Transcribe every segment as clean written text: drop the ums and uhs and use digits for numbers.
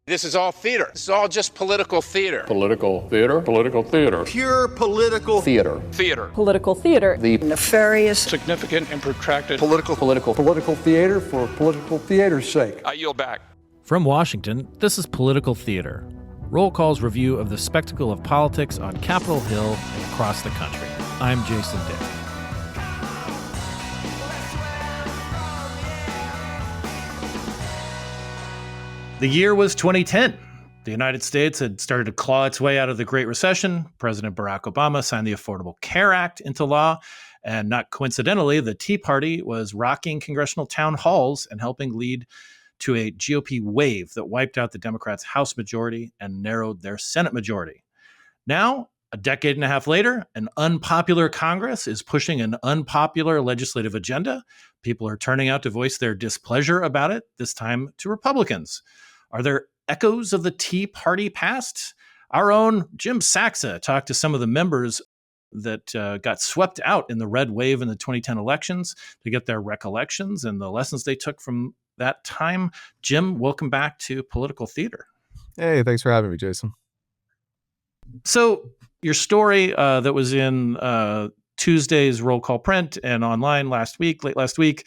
This is all theater. This is all just political theater. Political theater. Political theater. Pure political theater. Theater. Political theater. The nefarious, significant and protracted political theater for political theater's sake. I yield back. From Washington, this is Political Theater, Roll Call's review of the spectacle of politics on Capitol Hill and across the country. I'm Jason Dick. The year was 2010. The United States had started to claw its way out of the Great Recession. President Barack Obama signed the Affordable Care Act into law. And not coincidentally, the Tea Party was rocking congressional town halls and helping lead to a GOP wave that wiped out the Democrats' House majority and narrowed their Senate majority. Now, a decade and a half later, an unpopular Congress is pushing an unpopular legislative agenda. People are turning out to voice their displeasure about it, this time to Republicans. Are there echoes of the Tea Party past? Our own Jim Saksa talked to some of the members that got swept out in the red wave in the 2010 elections to get their recollections and the lessons they took from that time. Jim, welcome back to Political Theater. Hey, thanks for having me, Jason. So your story that was in Tuesday's roll call print and online late last week,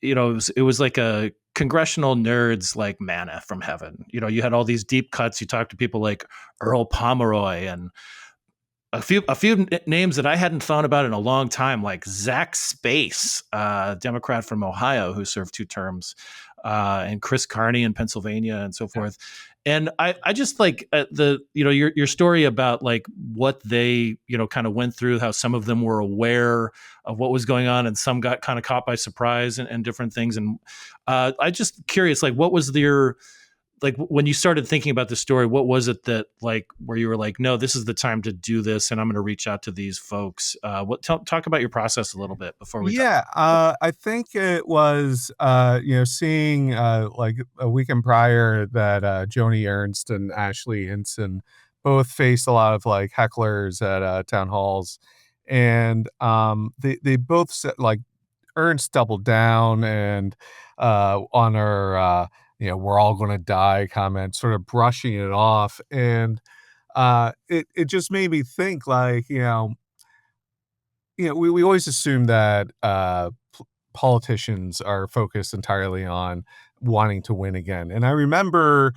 you know, it was like a congressional nerds like manna from heaven. You know, you had all these deep cuts. You talked to people like Earl Pomeroy and a few names that I hadn't thought about in a long time, like Zach Space, Democrat from Ohio who served 2 terms, and Chris Carney in Pennsylvania and so forth. And I just like your story about like what they, kind of went through, how some of them were aware of what was going on and some got kind of caught by surprise and different things. And I just curious, like, what was like when you started thinking about the story, what was it that like where you were like, no, this is the time to do this, and I'm going to reach out to these folks. Talk about your process a little bit before we. Yeah, I think it was seeing like a weekend prior that Joni Ernst and Ashley Hinson both faced a lot of like hecklers at town halls, and they both said, like, Ernst doubled down and on her. We're all going to die comment, sort of brushing it off. And it just made me think, like, we always assume that politicians are focused entirely on wanting to win again. And I remember,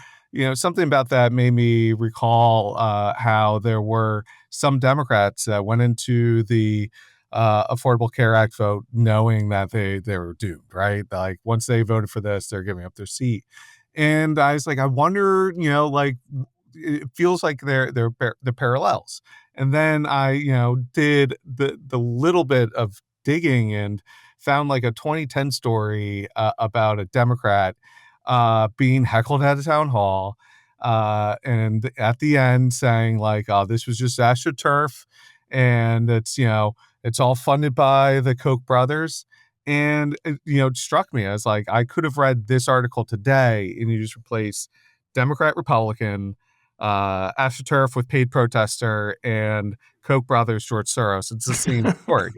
something about that made me recall how there were some Democrats that went into the Affordable Care Act vote knowing that they were doomed, right? Like, once they voted for this, they're giving up their seat. And I was like, I wonder, like, it feels like they're the parallels. And then I, did the little bit of digging and found like a 2010 story about a Democrat being heckled at a town hall, and at the end saying like, oh, this was just AstroTurf, and it's all funded by the Koch brothers. And it struck me as like, I could have read this article today and you just replace Democrat, Republican, AstroTurf with paid protester, and Koch brothers, George Soros. It's the same story.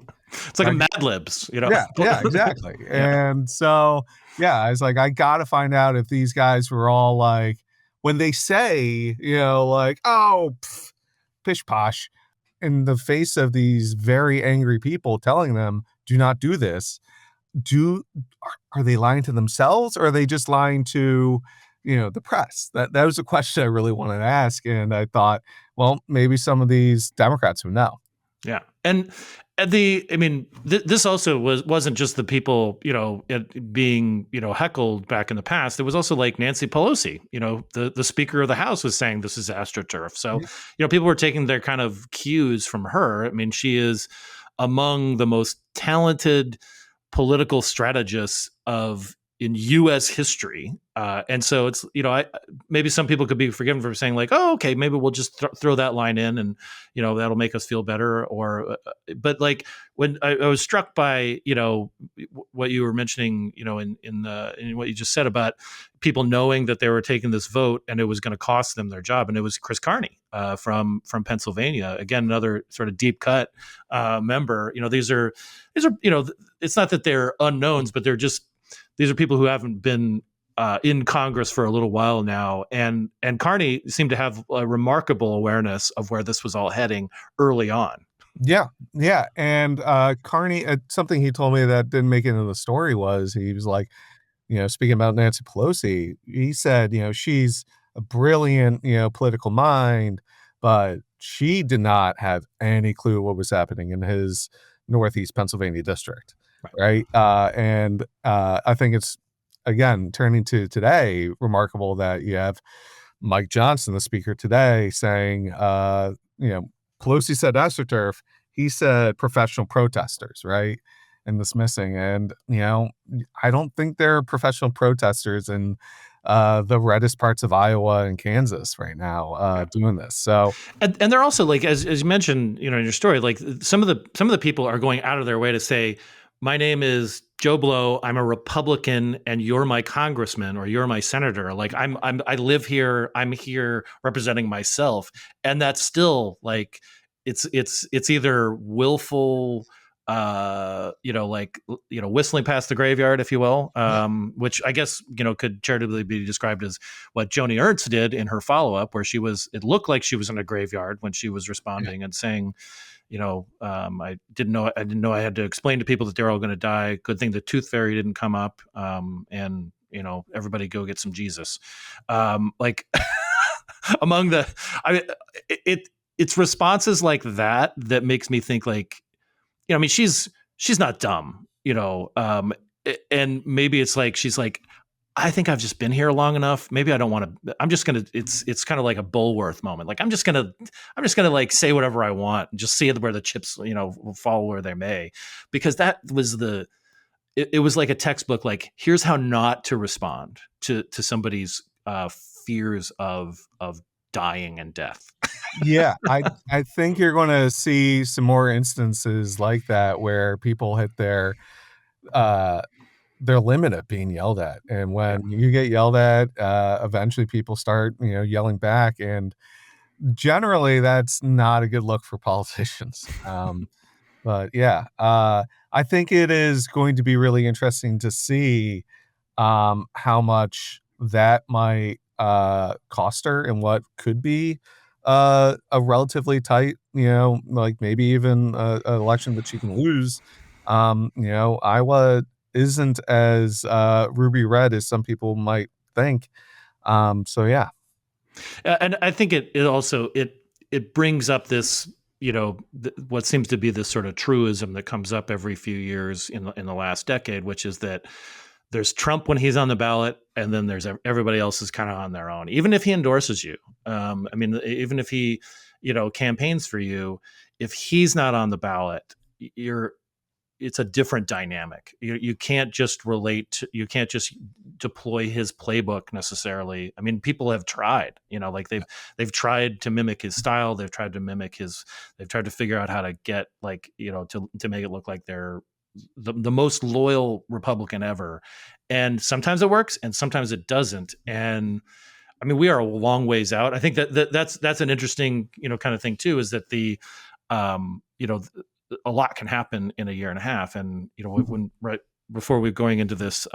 It's like a Mad Libs, Yeah, exactly. Yeah. And so, I was like, I got to find out if these guys were all like, when they say, like, oh, pish posh, in the face of these very angry people telling them, do not do this, are they lying to themselves, or are they just lying to, the press? That was a question I really wanted to ask. And I thought, well, maybe some of these Democrats would know. Yeah. And this also wasn't just the people, being, heckled back in the past. It was also like Nancy Pelosi, the Speaker of the House was saying this is AstroTurf. So, people were taking their kind of cues from her. I mean, she is among the most talented political strategists in U.S. history. And so it's, maybe some people could be forgiven for saying like, oh, okay, maybe we'll just throw that line in and, that'll make us feel better. Or, but like when I was struck by, what you were mentioning, in what you just said about people knowing that they were taking this vote and it was going to cost them their job. And it was Chris Carney from Pennsylvania, again, another sort of deep cut member. These are, it's not that they're unknowns, but these are people who haven't been in Congress for a little while now, and Carney seemed to have a remarkable awareness of where this was all heading early on. Yeah, yeah, and Carney, something he told me that didn't make it into the story was he was like, speaking about Nancy Pelosi, he said, she's a brilliant, political mind, but she did not have any clue what was happening in his Northeast Pennsylvania district, right? And I think it's, again, turning to today, remarkable that you have Mike Johnson, the speaker today, saying, Pelosi said AstroTurf, he said professional protesters, right? And dismissing. And, I don't think there are professional protesters in the reddest parts of Iowa and Kansas right now doing this. So, and they're also like, as you mentioned, in your story, like some of the people are going out of their way to say, my name is Joe Blow. I'm a Republican, and you're my congressman or you're my senator. Like I live here. I'm here representing myself, and that's still like it's either willful, whistling past the graveyard, if you will, which I guess could charitably be described as what Joni Ernst did in her follow up, where it looked like she was in a graveyard when she was responding and saying, I didn't know I had to explain to people that they're all going to die. Good thing the tooth fairy didn't come up. And everybody go get some Jesus. Like among it's responses like that makes me think like, she's not dumb, and maybe it's like, she's like, I think I've just been here long enough. Maybe I don't want to, I'm just going to, it's kind of like a Bulworth moment. Like, I'm just going to like say whatever I want and just see where the chips, will fall where they may, because that was it was like a textbook, like, here's how not to respond to somebody's fears of dying and death. Yeah, I think you're going to see some more instances like that where people hit their limit of being yelled at, and when you get yelled at, eventually people start yelling back, and generally that's not a good look for politicians. But yeah, I think it is going to be really interesting to see how much that might cost her and what could be a relatively tight, like maybe even an election that she can lose. Iowa isn't as ruby red as some people might think. So yeah. And I think it also brings up this, what seems to be this sort of truism that comes up every few years in the last decade, which is that there's Trump when he's on the ballot, and then there's everybody else is kind of on their own, even if he endorses you. Even if he, campaigns for you, if he's not on the ballot, it's a different dynamic. You can't just you can't just deploy his playbook necessarily. I mean, people have tried, like they've tried to mimic his style. They've tried to figure out how to get to make it look like they're the most loyal Republican ever. And sometimes it works and sometimes it doesn't. And I mean, we are a long ways out. I think that's an interesting, kind of thing too, is that a lot can happen in a year and a half. And, when right before we're going into this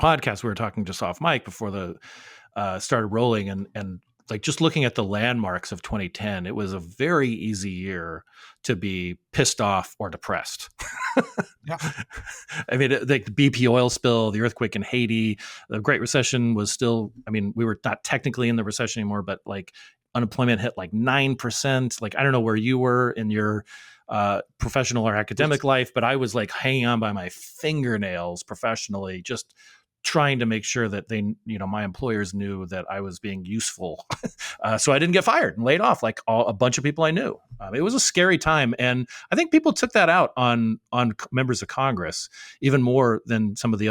podcast, we were talking just off mic before the started rolling, and like just looking at the landmarks of 2010, it was a very easy year to be pissed off or depressed. Yeah. I mean, like the BP oil spill, the earthquake in Haiti, the Great Recession was still, I mean, we were not technically in the recession anymore, but like unemployment hit like 9%. Like, I don't know where you were in your professional or academic life, but I was like hanging on by my fingernails professionally, just trying to make sure that they, my employers knew that I was being useful. So I didn't get fired and laid off like a bunch of people I knew. It was a scary time. And I think people took that out on members of Congress, even more than some of the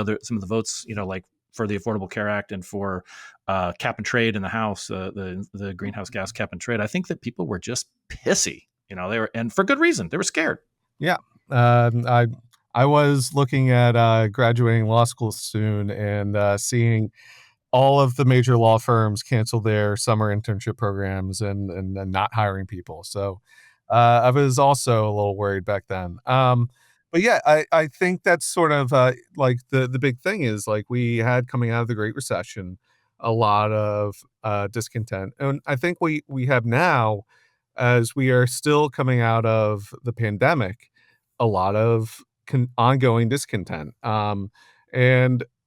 votes, like for the Affordable Care Act and for cap and trade in the House, the greenhouse gas cap and trade. I think that people were just pissy, they were, and for good reason. They were scared. Yeah. I was looking at graduating law school soon and seeing all of the major law firms cancel their summer internship programs and not hiring people. So I was also a little worried back then. But But yeah, I think that's sort of like the big thing is like we had coming out of the Great Recession a lot of discontent, and I think we have now, as we are still coming out of the pandemic, a lot of ongoing discontent. And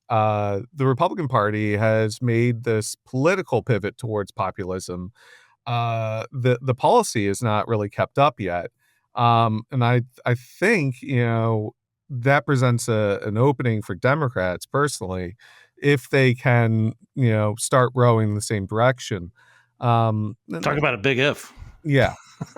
the Republican Party has made this political pivot towards populism. The policy is not really kept up yet. And I think, that presents an opening for Democrats personally, if they can, start rowing in the same direction. Talk about a big if. Yeah.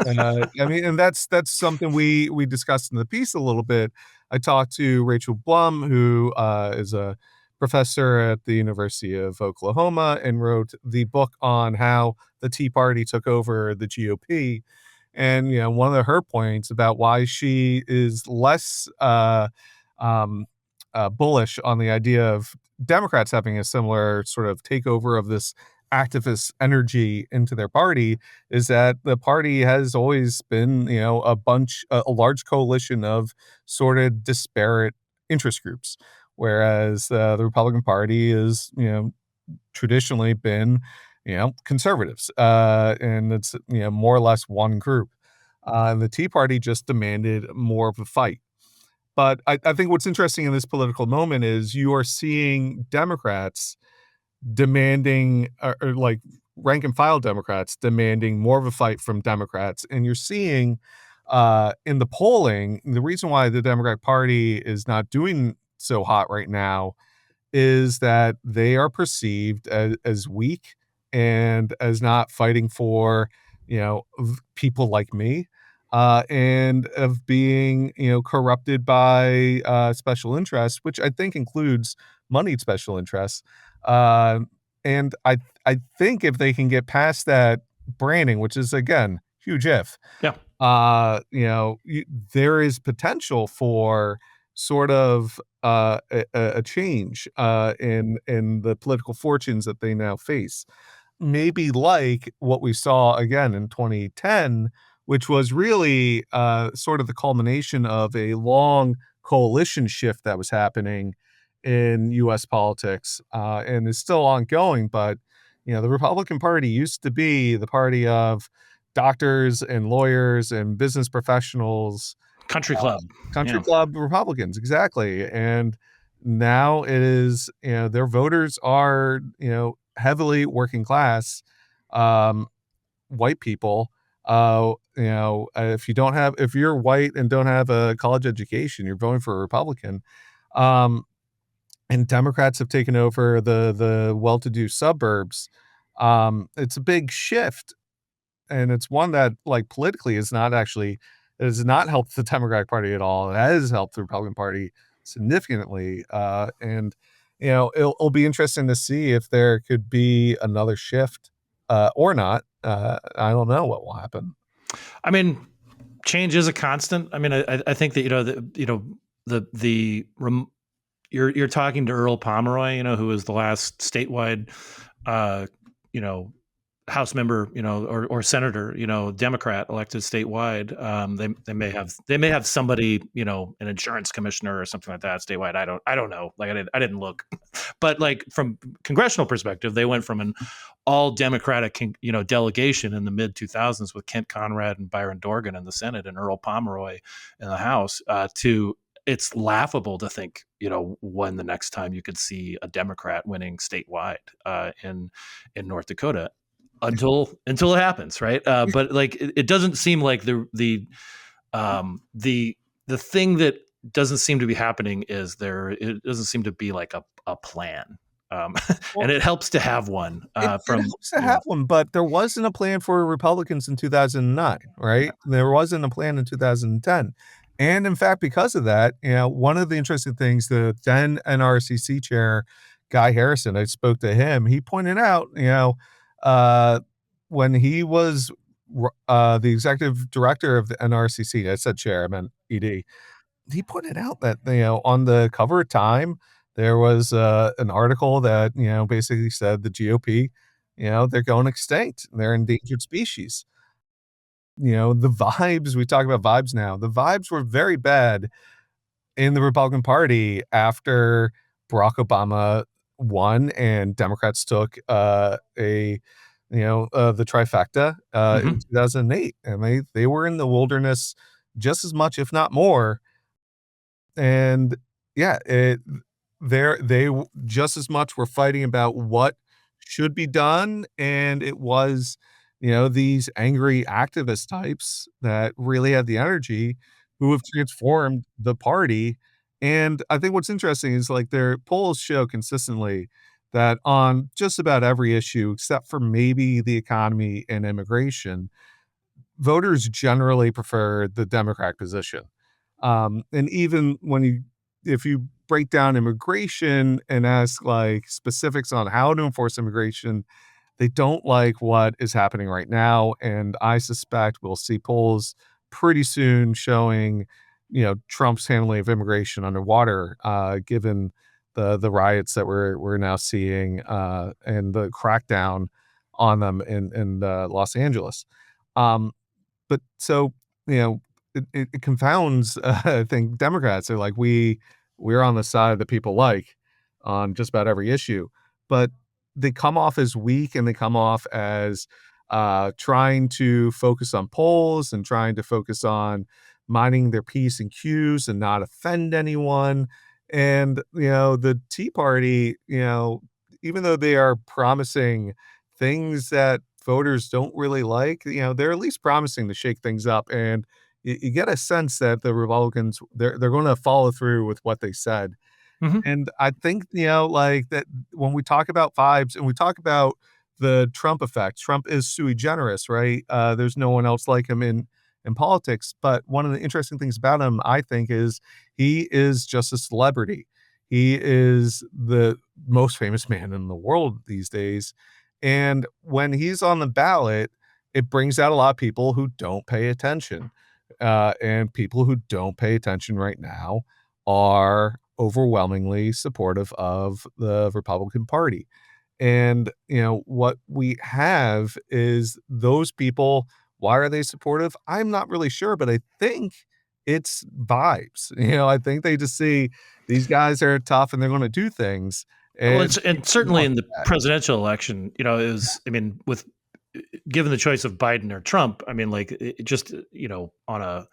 I mean, and that's something we discussed in the piece a little bit. I talked to Rachel Blum, who is a professor at the University of Oklahoma and wrote the book on how the Tea Party took over the GOP. And one of her points about why she is less bullish on the idea of Democrats having a similar sort of takeover of this activist energy into their party is that the party has always been, a large coalition of sort of disparate interest groups, whereas the Republican Party is, traditionally been, conservatives, and it's, more or less one group. And the Tea Party just demanded more of a fight. But I think what's interesting in this political moment is you are seeing Democrats demanding, or like rank and file Democrats demanding more of a fight from Democrats. And you're seeing in the polling, the reason why the Democratic Party is not doing so hot right now is that they are perceived as weak and as not fighting for, people like me, and of being, corrupted by special interests, which I think includes moneyed special interests. Uh, and I think if they can get past that branding, which is again huge if, Yeah. there is potential for sort of a change in the political fortunes that they now face. Maybe like what we saw again in 2010, which was really sort of the culmination of a long coalition shift that was happening in U.S. politics, and is still ongoing. But the Republican Party used to be the party of doctors and lawyers and business professionals, Country club. country club Republicans, exactly. And now it is, their voters are, heavily working class, white people. If you're white and don't have a college education, you're voting for a Republican. And Democrats have taken over the well-to-do suburbs. It's a big shift, and it's one that, like, politically is not actually, it has not helped the Democratic Party at all. It has helped the Republican Party significantly. And it'll be interesting to see if there could be another shift or not. I don't know what will happen. I mean, change is a constant. I mean, I think that you're talking to Earl Pomeroy, who was the last statewide, House member, or senator, Democrat elected statewide. They may have somebody, an insurance commissioner or something like that statewide. I don't know. Like I didn't look, but like from congressional perspective, they went from an all Democratic, delegation in the mid 2000s with Kent Conrad and Byron Dorgan in the Senate and Earl Pomeroy in the House, to it's laughable to think, when the next time you could see a Democrat winning statewide in North Dakota. Until it happens, right? But like it doesn't seem like the thing that doesn't seem to be happening is it doesn't seem to be like a plan. And it helps to have one. It helps to have one, but there wasn't a plan for Republicans in 2009, right? There wasn't a plan in 2010. And in fact, because of that, one of the interesting things, the then NRCC chair, Guy Harrison, I spoke to him, he pointed out, when he was the executive director of the NRCC, I said chair, I meant ED, he pointed out that, on the cover of Time, there was an article that, basically said the GOP, they're going extinct. They're endangered species. The vibes, we talk about vibes now, the vibes were very bad in the Republican Party after Barack Obama won and Democrats took the trifecta in 2008, and they were in the wilderness just as much, if not more. And yeah, just as much were fighting about what should be done, and it was, these angry activist types that really had the energy who have transformed the party. And I think what's interesting is, like, their polls show consistently that on just about every issue, except for maybe the economy and immigration, voters generally prefer the Democratic position. And even if you break down immigration and ask, like, specifics on how to enforce immigration, they don't like what is happening right now. And I suspect we'll see polls pretty soon showing, Trump's handling of immigration underwater, given the riots that we're now seeing, and the crackdown on them in Los Angeles. Um, but so, you know, it confounds, I think Democrats are like, we're on the side that people like on just about every issue, but they come off as weak, and they come off as trying to focus on polls and trying to focus on minding their P's and Q's and not offend anyone. And, the Tea Party, even though they are promising things that voters don't really like, they're at least promising to shake things up. And you get a sense that the Republicans, they're going to follow through with what they said. Mhm. And I think, like, that when we talk about vibes and we talk about the Trump effect, Trump is sui generis, right? There's no one else like him in politics. But one of the interesting things about him, I think, is he is just a celebrity. He is the most famous man in the world these days. And when he's on the ballot, it brings out a lot of people who don't pay attention. And people who don't pay attention right now are overwhelmingly supportive of the Republican Party. And, what we have is those people. Why are they supportive? I'm not really sure, but I think it's vibes. I think they just see these guys are tough and they're going to do things. Well, And and certainly in the presidential election, with given the choice of Biden or Trump, I mean, like, it just, on a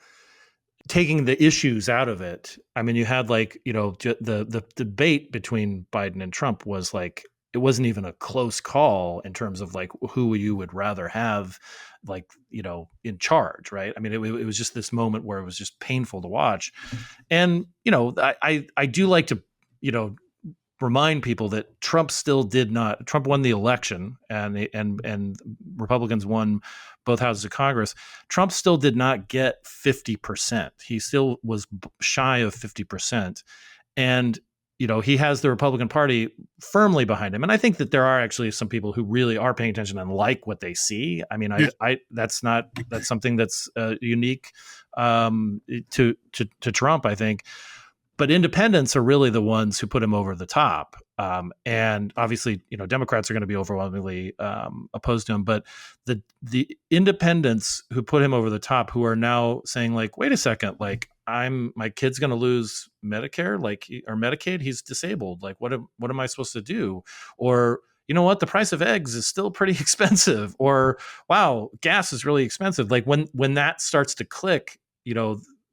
taking the issues out of it. I mean, you had, like, the debate between Biden and Trump was like, it wasn't even a close call in terms of, like, who you would rather have, like, in charge, right? I mean, it was just this moment where it was just painful to watch. And, I do like to, remind people that Trump won the election, and Republicans won both houses of Congress. Trump still did not get 50%. He still was shy of 50%. And, he has the Republican Party firmly behind him. And I think that there are actually some people who really are paying attention and like what they see. I mean, that's something that's unique to Trump, I think. But independents are really the ones who put him over the top. And obviously, Democrats are going to be overwhelmingly opposed to him. But the independents who put him over the top, who are now saying, like, wait a second, like, my kid's going to lose Medicare, like, or Medicaid. He's disabled. Like, what am I supposed to do? Or, you know what, the price of eggs is still pretty expensive. Or, wow, gas is really expensive. Like, when that starts to click,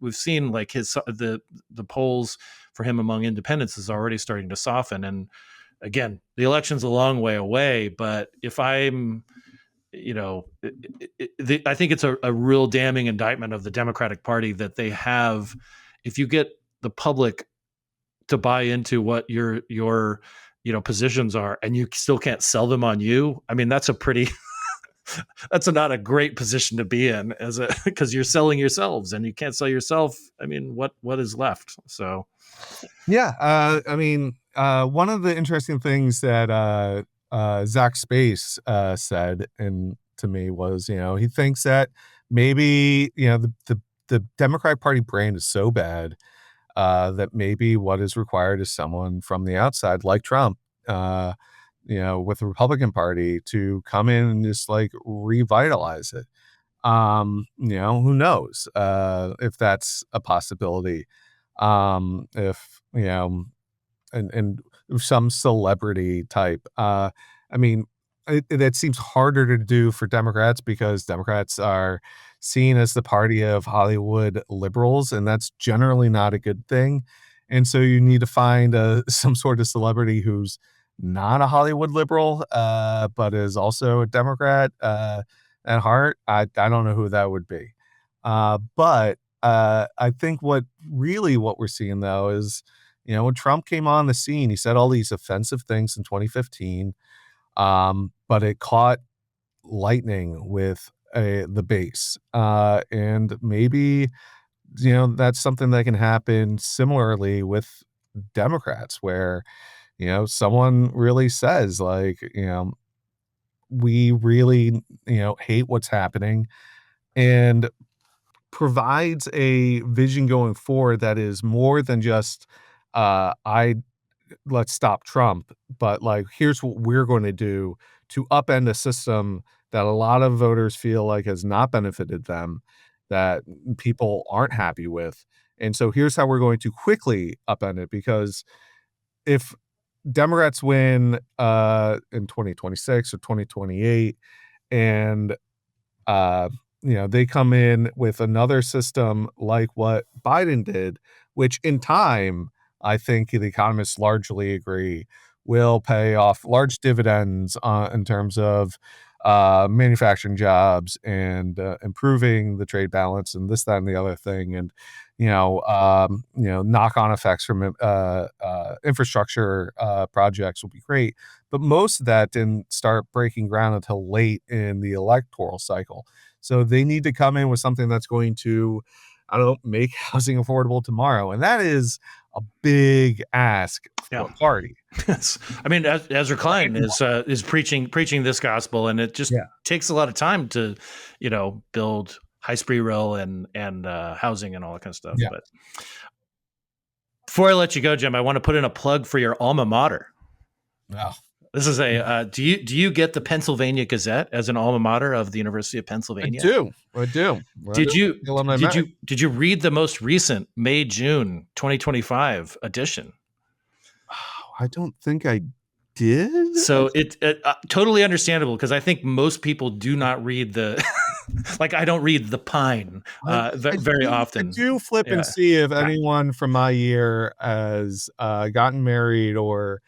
we've seen, like, the polls for him among independents is already starting to soften. And again, the election's a long way away, but if I'm, I think it's a real damning indictment of the Democratic Party that they have. If you get the public to buy into what your positions are, and you still can't sell them on you, I mean, that's a pretty that's not a great position to be in, because you're selling yourselves, and you can't sell yourself. I mean, what is left? So, yeah, I mean, one of the interesting things that Zach Space said, and to me, was, he thinks that maybe, the Democratic Party brand is so bad that maybe what is required is someone from the outside, like Trump, with the Republican Party, to come in and just, like, revitalize it. Who knows if that's a possibility. if and some celebrity type. I mean, that seems harder to do for Democrats because Democrats are seen as the party of Hollywood liberals, and that's generally not a good thing. And so you need to find some sort of celebrity who's not a Hollywood liberal, but is also a Democrat at heart. I don't know who that would be. But I think what we're seeing though is, when Trump came on the scene, he said all these offensive things in 2015, but it caught lightning with the base. And maybe, that's something that can happen similarly with Democrats where, someone really says like, we really, hate what's happening, and provides a vision going forward that is more than just I let's stop Trump, but like here's what we're going to do to upend a system that a lot of voters feel like has not benefited them, that people aren't happy with. And so here's how we're going to quickly upend it, because if Democrats win in 2026 or 2028 and they come in with another system like what Biden did, which in time, I think the economists largely agree, will pay off large dividends in terms of manufacturing jobs and improving the trade balance and this, that, and the other thing. And, knock-on effects from infrastructure projects will be great. But most of that didn't start breaking ground until late in the electoral cycle. So they need to come in with something that's going to, make housing affordable tomorrow. And that is a big ask for a party. Yes. I mean, Ezra Klein is preaching this gospel, and it just takes a lot of time to, build high-speed rail and housing and all that kind of stuff. Yeah. But before I let you go, Jim, I want to put in a plug for your alma mater. Oh. This is do you get the Pennsylvania Gazette as an alma mater of the University of Pennsylvania? I do. Did you read the most recent May-June 2025 edition? I don't think I did. So it totally understandable, because I think most people do not read the like I don't read the Pine very often. I do flip and see if anyone from my year has gotten married or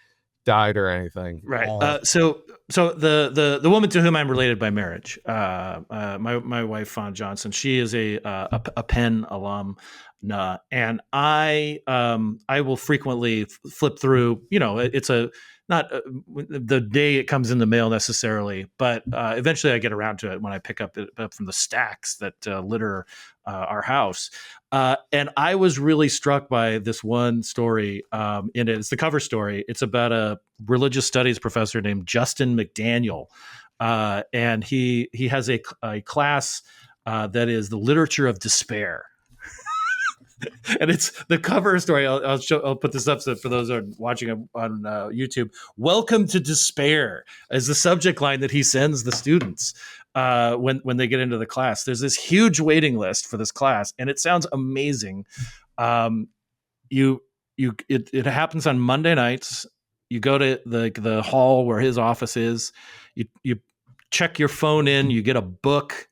died or anything. Right. So the woman to whom I'm related by marriage, my wife Fawn Johnson, she is a Penn alum. And I will frequently flip through, it's not the day it comes in the mail necessarily, but eventually I get around to it when I pick up from the stacks that litter our house. And I was really struck by this one story in it. It's the cover story. It's about a religious studies professor named Justin McDaniel. And he has a class that is the literature of despair. And it's the cover story. I'll put this up for those who are watching on YouTube. Welcome to Despair is the subject line that he sends the students when they get into the class. There's this huge waiting list for this class, and it sounds amazing. It happens on Monday nights. You go to the hall where his office is. You check your phone in. You get a book.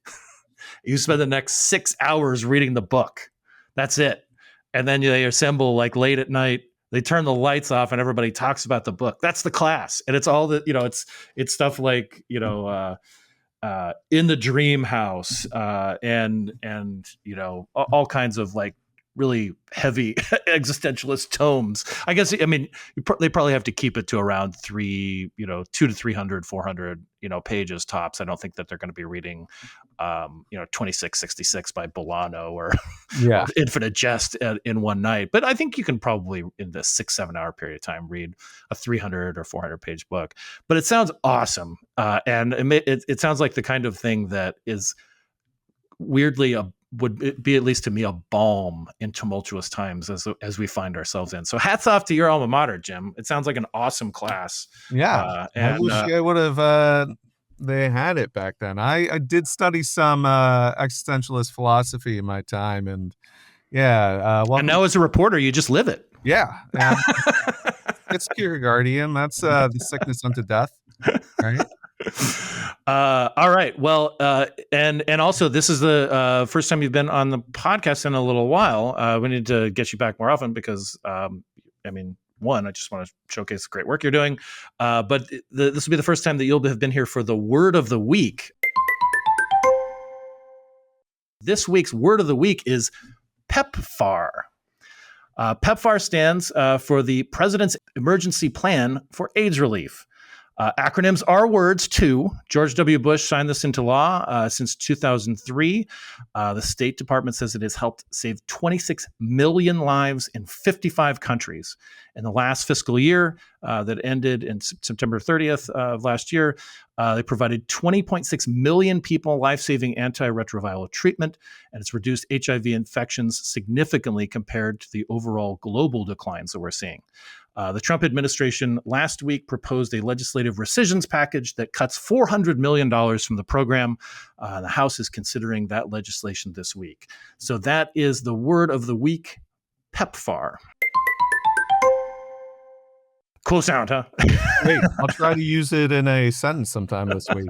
You spend the next 6 hours reading the book. That's it. And then they assemble like late at night. They turn the lights off and everybody talks about the book. That's the class. And it's all that, it's stuff like, In the Dream House and all kinds of like really heavy existentialist tomes. I guess, they probably have to keep it to around 200 to 300, 400, pages tops. I don't think that they're going to be reading, 2666 by Bolano or Infinite Jest in one night. But I think you can probably, in this 6-7 hour period of time, read a 300 or 400 page book. But it sounds awesome. And it sounds like the kind of thing that is weirdly would be, at least to me, a balm in tumultuous times as we find ourselves in. So hats off to your alma mater, Jim. It sounds like an awesome class. Yeah. I wish I would have they had it back then. I did study some existentialist philosophy in my time, and Yeah. And now as a reporter, you just live it. Yeah. It's Kierkegaardian. That's the sickness unto death, right? All right. Well, and also this is the first time you've been on the podcast in a little while. We need to get you back more often because, one, I just want to showcase the great work you're doing. But this will be the first time that you'll have been here for the word of the week. This week's word of the week is PEPFAR. PEPFAR stands for the President's Emergency Plan for AIDS Relief. Acronyms are words too. George W. Bush signed this into law since 2003. The State Department says it has helped save 26 million lives in 55 countries. In the last fiscal year that ended in September 30th of last year, they provided 20.6 million people life-saving antiretroviral treatment, and it's reduced HIV infections significantly compared to the overall global declines that we're seeing. The Trump administration last week proposed a legislative rescissions package that cuts $400 million from the program. The House is considering that legislation this week. So that is the word of the week, PEPFAR. Cool sound, huh? Wait, I'll try to use it in a sentence sometime this week.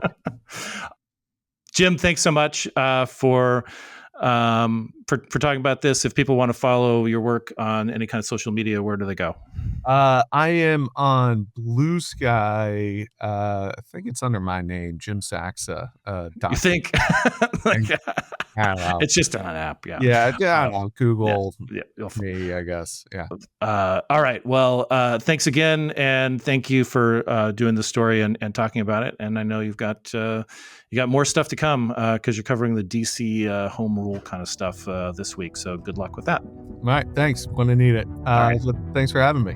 Jim, thanks so much for talking about this. If people want to follow your work on any kind of social media, where do they go? I am on Blue Sky. I think it's under my name, Jim Saksa. You think? I don't know. It's just on an app, yeah. Yeah, I don't know. Google me, I guess. Yeah. All right. Well, thanks again, and thank you for doing the story and talking about it. And I know you've got more stuff to come because you're covering the DC home rule kind of stuff this week. So good luck with that. All right. Thanks. Going to need it. Right. Thanks for having me.